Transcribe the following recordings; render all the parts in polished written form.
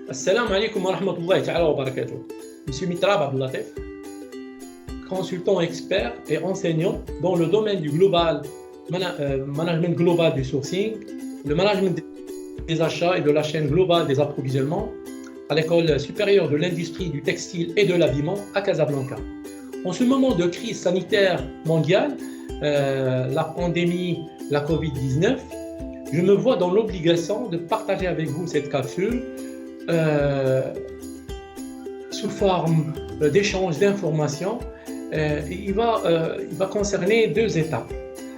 Assalamu alaikum wa rahmatullahi ta'ala wa barakatuh. Monsieur Mitrab Abdellatif, consultant expert et enseignant dans le domaine du management global du sourcing, le management des achats et de la chaîne globale des approvisionnements à l'École supérieure de l'industrie du textile et de l'habillement à Casablanca. En ce moment de crise sanitaire mondiale, la pandémie, la Covid-19, je me vois dans l'obligation de partager avec vous cette capsule sous forme d'échange d'informations. Il va concerner deux étapes.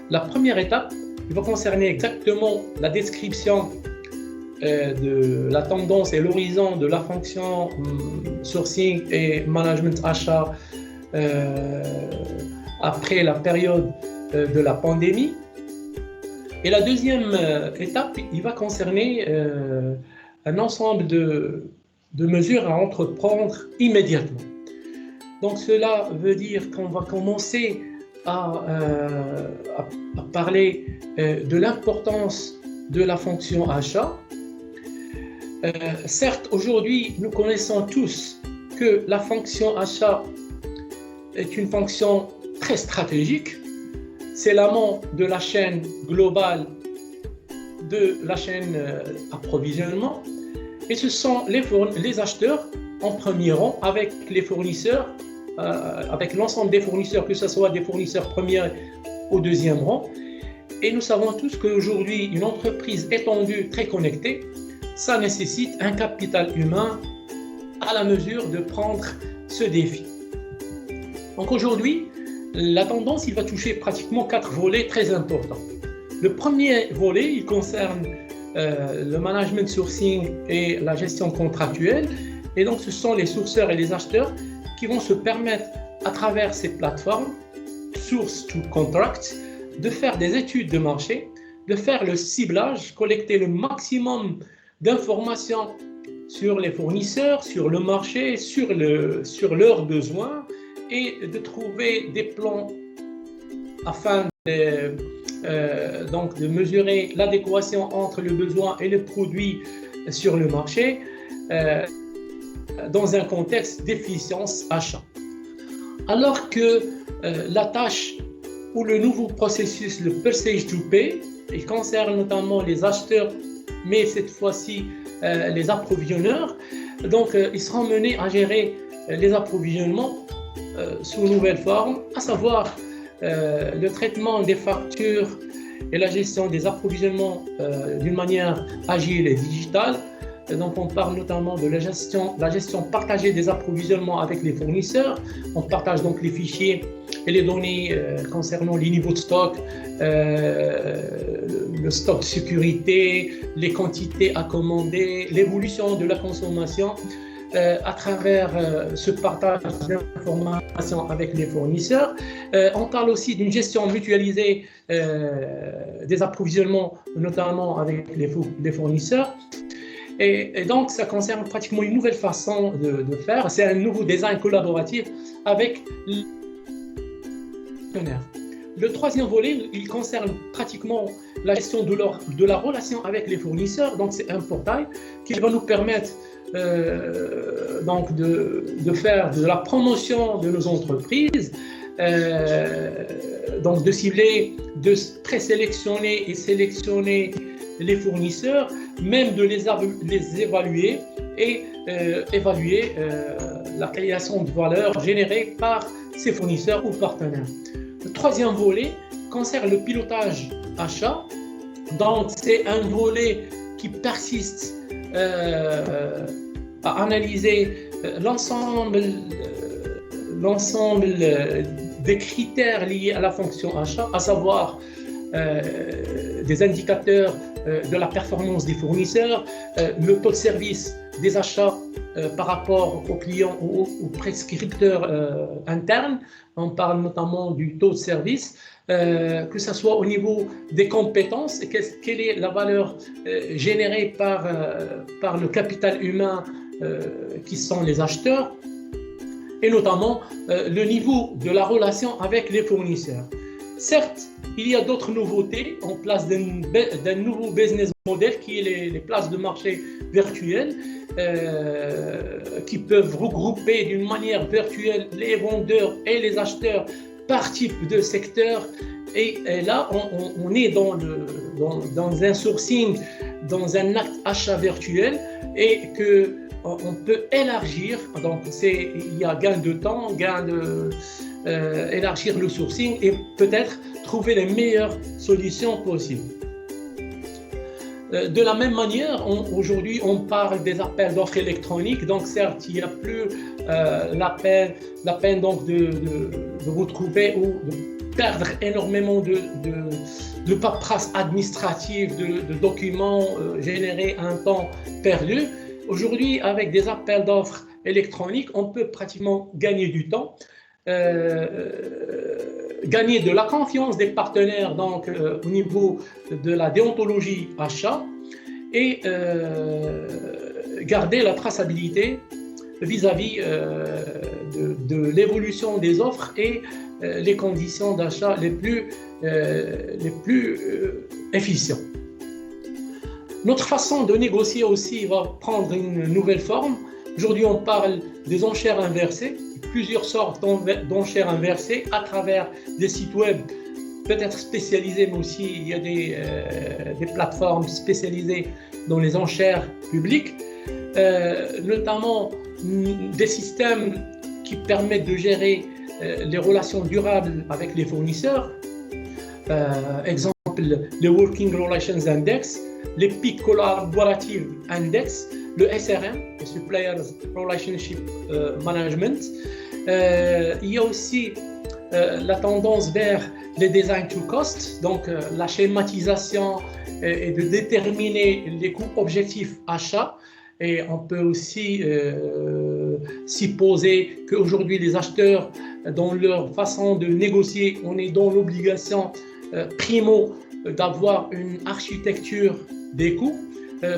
La première étape, il va concerner exactement la description de la tendance et l'horizon de la fonction sourcing et management achat après la période de la pandémie. Et la deuxième étape, il va concerner un ensemble de mesures à entreprendre immédiatement. Donc cela veut dire qu'on va commencer à parler de l'importance de la fonction achat. Certes, aujourd'hui, nous connaissons tous que la fonction achat est une fonction très stratégique. C'est l'amont de la chaîne globale de la chaîne approvisionnement. Et ce sont les acheteurs en premier rang avec les fournisseurs, avec l'ensemble des fournisseurs, que ce soit des fournisseurs premiers au deuxième rang. Et nous savons tous qu'aujourd'hui, une entreprise étendue, très connectée, ça nécessite un capital humain à la mesure de prendre ce défi. Donc aujourd'hui, la tendance, il va toucher pratiquement 4 volets très importants. Le premier volet, il concerne le management sourcing et la gestion contractuelle. Et donc, ce sont les sourceurs et les acheteurs qui vont se permettre, à travers ces plateformes, source to contract, de faire des études de marché, de faire le ciblage, collecter le maximum d'informations sur les fournisseurs, sur le marché, sur leurs besoins et de trouver des plans afin donc de mesurer l'adéquation entre le besoin et le produit sur le marché dans un contexte d'efficience achat. Alors que la tâche ou le nouveau processus, le purchase to pay, il concerne notamment les acheteurs, mais cette fois-ci les approvisionneurs. Donc ils seront menés à gérer les approvisionnements sous nouvelle forme, à savoir le traitement des factures et la gestion des approvisionnements d'une manière agile et digitale. Et donc on parle notamment de la gestion partagée des approvisionnements avec les fournisseurs. On partage donc les fichiers et les données concernant les niveaux de stock, le stock de sécurité, les quantités à commander, l'évolution de la consommation. À travers ce partage d'informations avec les fournisseurs. On parle aussi d'une gestion mutualisée des approvisionnements, notamment avec les fournisseurs. Et donc, ça concerne pratiquement une nouvelle façon de faire. C'est un nouveau design collaboratif avec les partenaires. Le troisième volet, il concerne pratiquement la gestion de la relation avec les fournisseurs. Donc, c'est un portail qui va nous permettre donc de faire de la promotion de nos entreprises, donc de cibler, de présélectionner et sélectionner les fournisseurs, même de les évaluer et évaluer la création de valeur générée par ces fournisseurs ou partenaires. Le troisième volet concerne le pilotage achat. Donc c'est un volet qui persiste à analyser l'ensemble des critères liés à la fonction achat, à savoir des indicateurs de la performance des fournisseurs, le taux de service des achats par rapport aux clients ou aux prescripteurs internes. On parle notamment du taux de service, que ce soit au niveau des compétences, quelle est la valeur générée par le capital humain qui sont les acheteurs, et notamment le niveau de la relation avec les fournisseurs. Certes, il y a d'autres nouveautés en place d'un nouveau business model qui est les places de marché virtuelles qui peuvent regrouper d'une manière virtuelle les vendeurs et les acheteurs par type de secteur. Et là, on est dans un sourcing, dans un acte achat virtuel et qu'on peut élargir. Donc, il y a gain de temps, élargir le sourcing et peut-être trouver les meilleures solutions possibles. De la même manière, aujourd'hui, on parle des appels d'offres électroniques. Donc, certes, il n'y a plus la peine donc de retrouver ou de perdre énormément de paperasse administrative, de documents générés à un temps perdu. Aujourd'hui, avec des appels d'offres électroniques, on peut pratiquement gagner du temps, gagner de la confiance des partenaires donc, au niveau de la déontologie achat et garder la traçabilité vis-à-vis de l'évolution des offres et les conditions d'achat les plus efficientes. Notre façon de négocier aussi va prendre une nouvelle forme. Aujourd'hui, on parle des enchères inversées, plusieurs sortes d'enchères inversées à travers des sites web peut-être spécialisés, mais aussi il y a des plateformes spécialisées dans les enchères publiques, notamment des systèmes qui permettent de gérer les relations durables avec les fournisseurs. Exemple, le Working Relations Index, les PIC Collaborative Index, le SRM, le Suppliers Relationship Management. Il y a aussi la tendance vers les design to cost, donc la schématisation et de déterminer les coûts objectifs achats. Et on peut aussi supposer qu'aujourd'hui les acheteurs, dans leur façon de négocier, on est dans l'obligation primo d'avoir une architecture des coûts,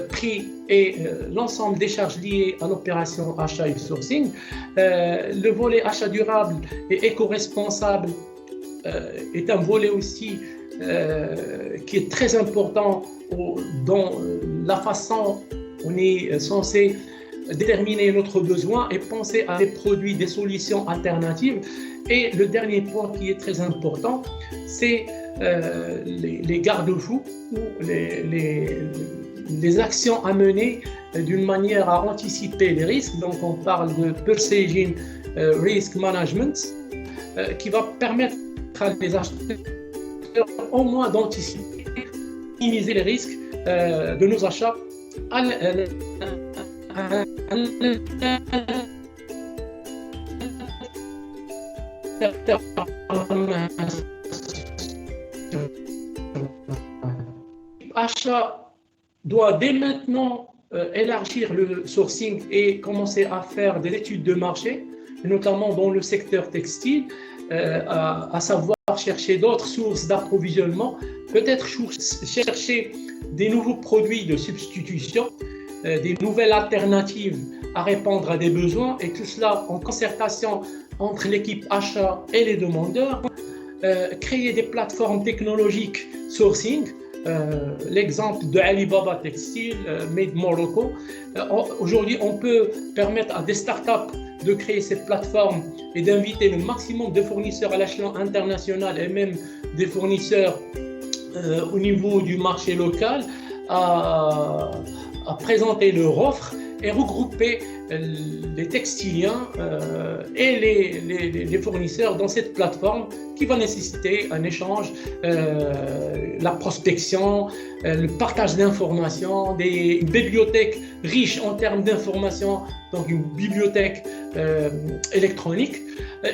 prix et l'ensemble des charges liées à l'opération achat et sourcing. Le volet achat durable et éco-responsable est un volet aussi qui est très important dans la façon on est censé déterminer notre besoin et penser à des produits, des solutions alternatives. Et le dernier point qui est très important, c'est les garde-fous ou les actions à mener d'une manière à anticiper les risques. Donc on parle de Purchasing Risk Management qui va permettre à les acheteurs au moins d'anticiper, minimiser les risques de nos achats Achat doit dès maintenant élargir le sourcing et commencer à faire des études de marché, notamment dans le secteur textile, à savoir chercher d'autres sources d'approvisionnement, peut-être chercher des nouveaux produits de substitution, des nouvelles alternatives à répondre à des besoins, et tout cela en concertation entre l'équipe achat et les demandeurs. Créer des plateformes technologiques sourcing, l'exemple de Alibaba Textile, Made Morocco. Aujourd'hui, on peut permettre à des startups de créer cette plateforme et d'inviter le maximum de fournisseurs à l'échelon international et même des fournisseurs au niveau du marché local à présenter leur offre et regrouper les textiliens et les fournisseurs dans cette plateforme qui va nécessiter un échange, la prospection, le partage d'informations, des bibliothèques riches en termes d'informations, donc une bibliothèque électronique.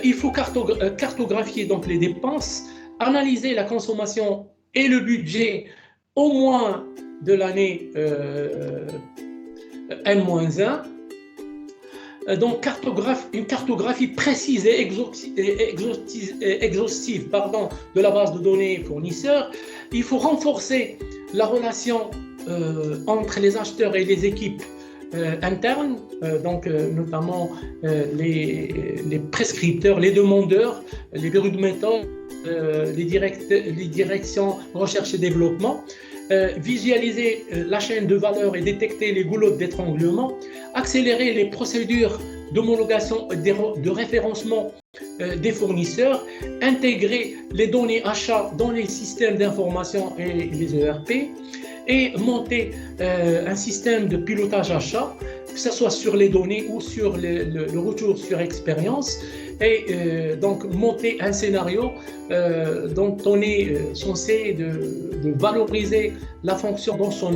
Il faut cartographier donc les dépenses, analyser la consommation et le budget au moins de l'année N-1. Donc une cartographie précise et exhaustive de la base de données fournisseurs. Il faut renforcer la relation entre les acheteurs et les équipes internes, donc notamment les prescripteurs, les demandeurs, les bureaux de méthode les directions recherche et développement, visualiser la chaîne de valeur et détecter les goulots d'étranglement, accélérer les procédures d'homologation et de référencement des fournisseurs, intégrer les données achats dans les systèmes d'information et les ERP, et monter un système de pilotage achat, que ce soit sur les données ou sur le retour sur expérience, et donc monter un scénario dont on est censé de valoriser la fonction dans son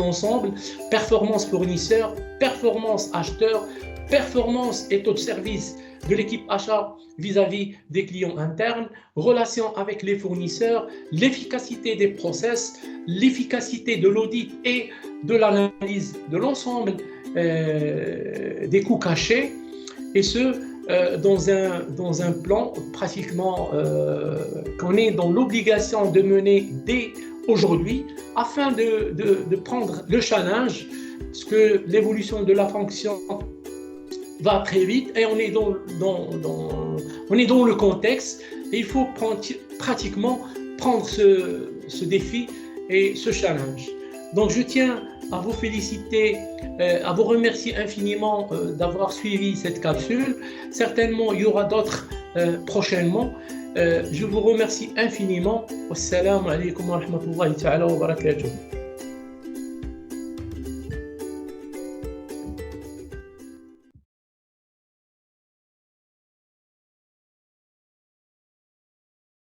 ensemble, performance fournisseur, performance acheteur, performance et taux de service de l'équipe achat vis-à-vis des clients internes, relation avec les fournisseurs, l'efficacité des process, l'efficacité de l'audit et de l'analyse de l'ensemble des coûts cachés, et ce dans un plan pratiquement qu'on est dans l'obligation de mener dès aujourd'hui, afin de prendre le challenge, parce que l'évolution de la fonction va très vite et on est dans le contexte, et il faut pratiquement prendre ce défi et ce challenge. Donc je tiens à vous féliciter, à vous remercier infiniment d'avoir suivi cette capsule. Certainement il y aura d'autres prochainement. Je vous remercie infiniment. Wassalamu alaikum wa rahmatullahi ta'ala wa barakatuh.